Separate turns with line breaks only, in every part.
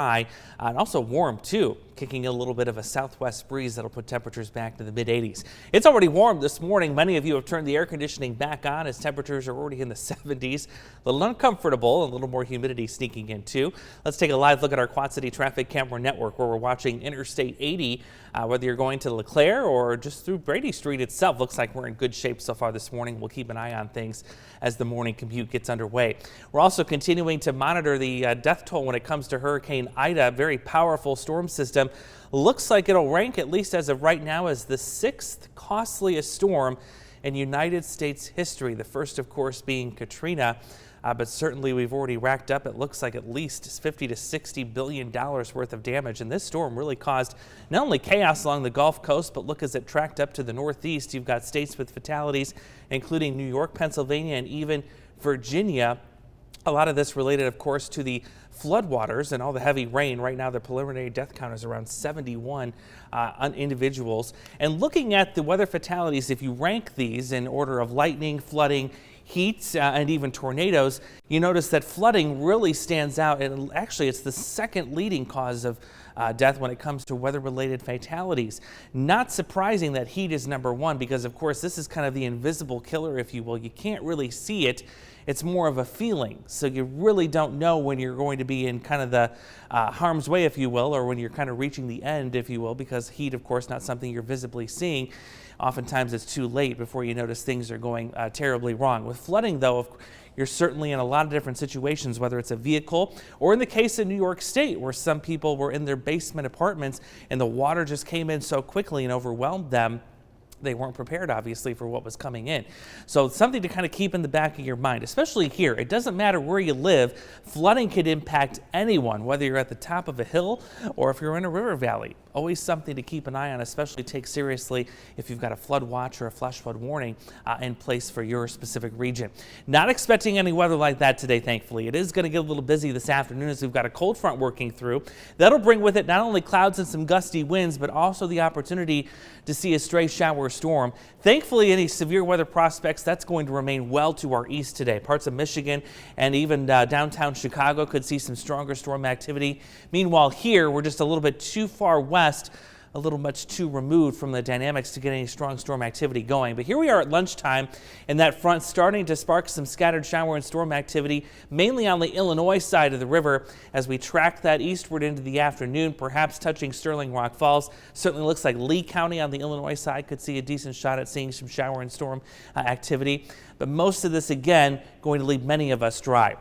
dry and also warm too, kicking in a little bit of a southwest breeze that'll put temperatures back to the mid 80s. It's already warm this morning. Many of you have turned the air conditioning back on as temperatures are already in the 70s. A little uncomfortable and a little more humidity sneaking in too. Let's take a live look at our Quad City traffic camera network where we're watching Interstate 80. Whether you're going to LeClaire or just through Brady Street itself, looks like we're in good shape so far this morning. We'll keep an eye on things as the morning commute gets underway. We're also continuing to monitor the death toll when it comes to Hurricane Ida. Very powerful storm system. Looks like it'll rank, at least as of right now, as the 6th costliest storm in United States history. The first, of course, being Katrina. But certainly we've already racked up, it looks like, at least $50 to $60 billion worth of damage. And this storm really caused not only chaos along the Gulf Coast, but look, as it tracked up to the northeast, you've got states with fatalities, including New York, Pennsylvania, and even Virginia. A lot of this related, of course, to the floodwaters and all the heavy rain. Right now, the preliminary death count is around 71 individuals. And looking at the weather fatalities, if you rank these in order of lightning, flooding, heat, and even tornadoes, you notice that flooding really stands out. And actually, it's the second leading cause of death when it comes to weather-related fatalities. Not surprising that heat is number one because, of course, this is kind of the invisible killer, if you will. You can't really see it. It's more of a feeling. So you really don't know when you're going to be in kind of the harm's way, if you will, or when you're kind of reaching the end, if you will, because heat, of course, not something you're visibly seeing. Oftentimes it's too late before you notice things are going terribly wrong. With flooding, though, you're certainly in a lot of different situations, whether it's a vehicle or in the case of New York State, where some people were in their basement apartments and the water just came in so quickly and overwhelmed them. They weren't prepared, obviously, for what was coming in. So it's something to kind of keep in the back of your mind, especially here. It doesn't matter where you live. Flooding could impact anyone, whether you're at the top of a hill or if you're in a river valley. Always something to keep an eye on, especially take seriously if you've got a flood watch or a flash flood warning in place for your specific region. Not expecting any weather like that today, thankfully. It is going to get a little busy this afternoon as we've got a cold front working through. That'll bring with it not only clouds and some gusty winds, but also the opportunity to see a stray shower storm. Thankfully, any severe weather prospects, that's going to remain well to our east today. Parts of Michigan and even downtown Chicago could see some stronger storm activity. Meanwhile, here we're just a little bit too far west, a little much too removed from the dynamics to get any strong storm activity going. But here we are at lunchtime, and that front starting to spark some scattered shower and storm activity, mainly on the Illinois side of the river as we track that eastward into the afternoon, perhaps touching Sterling Rock Falls. Certainly looks like Lee County on the Illinois side could see a decent shot at seeing some shower and storm activity. But most of this, again, going to leave many of us dry.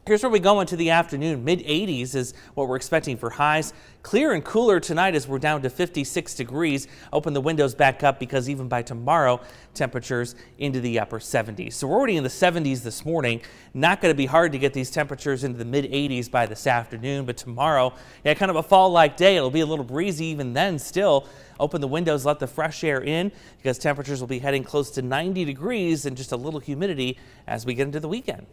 Here's where we go into the afternoon. Mid-80s is what we're expecting for highs. Clear and cooler tonight as we're down to 56 degrees. Open the windows back up because even by tomorrow, temperatures into the upper 70s. So we're already in the 70s this morning. Not going to be hard to get these temperatures into the mid-80s by this afternoon. But tomorrow, yeah, kind of a fall-like day. It'll be a little breezy even then still. Open the windows, let the fresh air in because temperatures will be heading close to 90 degrees and just a little humidity as we get into the weekend.